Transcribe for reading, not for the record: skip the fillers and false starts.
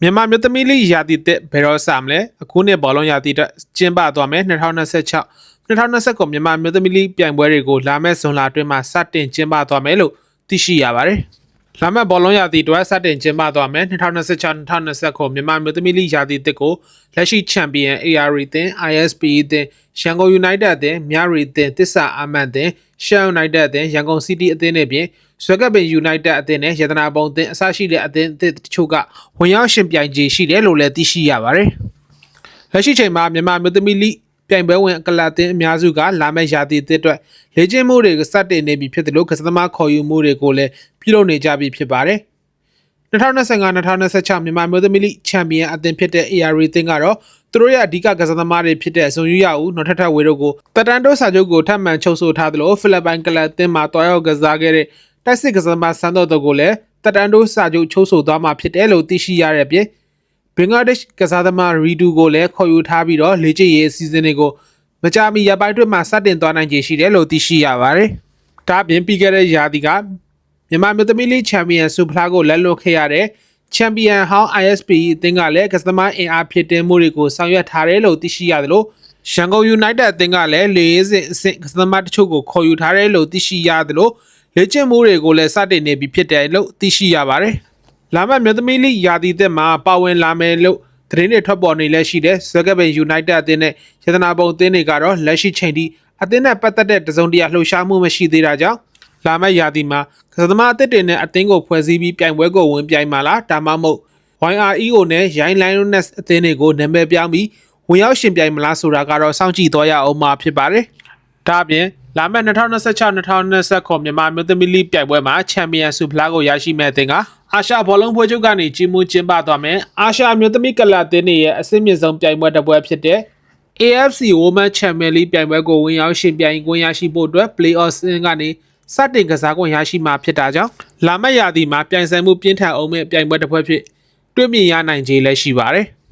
မြန်မာမြို့သမီးလိရာသီတက်ဘယ်တော့စမလဲအခုနှစ်ဘောလုံးရာသီတက်ကျင်းပသွားမယ်2026 2029မြန်မာမြို့သမီးလိပြိုင်ပွဲတွေကိုလာမယ့်ဇွန်လအတွင်းမှာစတင်ကျင်းပသွားမယ်လို့သိရှိရပါတယ်။လာမယ့်ဘောလုံးရာသီအတွက်စတင်ကျင်းပသွားမယ်2026 2029မြန်မာမြို့သမီးလိရာသီတက်ကိုလက်ရှိချန်ပီယံ AR တင် ISPE တင်ရန်ကုန် United တင်မြရီတင်တစ္ဆာအမန်တင်ရှမ်း United တင်ရန်ကုန် City အသင်းတွေပြင်ဆွဲကပ်ပင် United အသင်းနဲ့ရတနာပုံအသင်းအစရှိတဲ့အသင်းတချို့ကဝင်ရောက်ရှင်ပြိုင်ခြေရှိတယ်လို့လည်းသိရှိရပါတယ်။လက်ရှိချိန်မှာမြန်မာမြို့သမီးလိပြိုင်ပွဲဝင်ကလပ်အသင်းအများစုကလာမယ့်ရာသီတစ်အတွက်လေ့ကျင့်မှုတွေကိုစတင်နေပြီဖြစ်တယ်လို့ကစားသမားခေါ်ယူမှုတွေကိုလည်းပြုလုပ်နေကြပြီဖြစ်ပါတယ်။2025-2026မြန်မာမြို့သမီးလိချန်ပီယံအသင်းဖြစ်တဲ့ AR တင်ကတော့သူတို့ရဲ့အဓိကကစားသမားတွေဖြစ်တဲ့ဇွန်ယူရဦးနော်ထထဝေတို့ကိုတက်တန်တိုးစာချုပ်ကိုထပ်မံချုပ်ဆိုထားသလိုဖိလစ်ပိုင်ကလပ်အသင်းမှာတွားရောက်ကစားခဲ့တဲ့တိုက်စစ်ကစားသမားစန်းတော်တို့ကိုလည်းတက်တန်တိုးစာချုပ်ချုပ်ဆိုသွားမှာဖြစ်တယ်လို့သိရှိရတဲ့အပြင်ဘင်္ဂလားဒေ့ရှ်ကစားသမားရီဒူကိုလည်းခေါ်ယူထားပြီးတော့လေ့ကျင့်ရေးအစီအစဉ်တွေကိုမကြာမီရပ်ပိုင်းတွင်မှစတင်သွားနိုင်ခြေရှိတယ်လို့သိရှိရပါတယ်။ဒါ့အပြင်ပြီးခဲ့တဲ့ရာသီကမြန်မာမြို့သမီးလိချန်ပီယံဆုဖလားကိုလက်လွတ်ခဲ့ရတဲ့ချန်ပီယံဟောင်း ISPE အသင်းကလည်းကစားသမားအင်အားဖြစ်တင်မှုတွေကိုဆောင်ရွက်ထားတယ်လို့သိရှိရတယ်လို့ရန်ကုန် United အသင်းကလည်း40အဆင့်ကစားသမားတချို့ကိုခေါ်ယူထားတယ်လို့သိရှိရတယ်လို့လေ့ကျင့်မှုတွေကိုလည်းစတင်နေပြီဖြစ်တယ်လို့သိရှိရပါတယ်။လာမယ့်မြို့သမီးလိရာသီသက်မှာပါဝင်လာမယ်လို့သတင်းတွေထွက်ပေါ်နေလဲရှိတဲ့ဆွဲကပ်ပင် United အသင်းနဲ့ရတနာပုံအသင်းတွေကတော့လက်ရှိချိန်ထိအသင်းနဲ့ပတ်သက်တဲ့တစုံတရာလှုပ်ရှားမှုမရှိသေးတာကြောင့်လာမယ့်ရာသီမှာကစားသမားအသစ်တွေနဲ့အသင်းကိုဖွဲ့စည်းပြီးပြိုင်ပွဲကိုဝင်ပြိုင်မှာလားဒါမှမဟုတ် YREO နဲ့ရိုင်း Lioness အသင်းတွေကိုနာမည်ပြောင်းပြီးဝင်ရောက်ရှင်ပြိုင်မလားဆိုတာကတော့စောင့်ကြည့်သွားရအောင်မှာဖြစ်ပါတယ်။ဒါ့အပြင်လာမယ့်2026-2029မြန်မာမြို့သမီးလိပြိုင်ပွဲမှာချန်ပီယံဆုဖလားကိုရရှိမဲ့အသင်းကအာရှဘောလုံးပွဲချုပ်ကနေကြီးမှုကျင်းပသွားမယ်။အာရှမြို့သမီးကလပ်အသင်းရဲ့အဆင့်မြင့်ဆုံးပြိုင်ပွဲတစ်ပွဲဖြစ်တဲ့ AFC Women Champions League ပြိုင်ပွဲကိုဝင်ရောက်ရှင်ပြိုင်ခွင့်ရရှိဖို့အတွက် Play-off ဆင်းကနေစတင်ကစားခွင့်ရရှိမှာဖြစ်တာကြောင့်လာမယ့်ရာသီမှာပြိုင်ဆိုင်မှုပြင်းထန်အောင်မဲ့ပြိုင်ပွဲတစ်ပွဲဖြစ်တွေ့မြင်ရနိုင်ခြေလည်းရှိပါတယ်။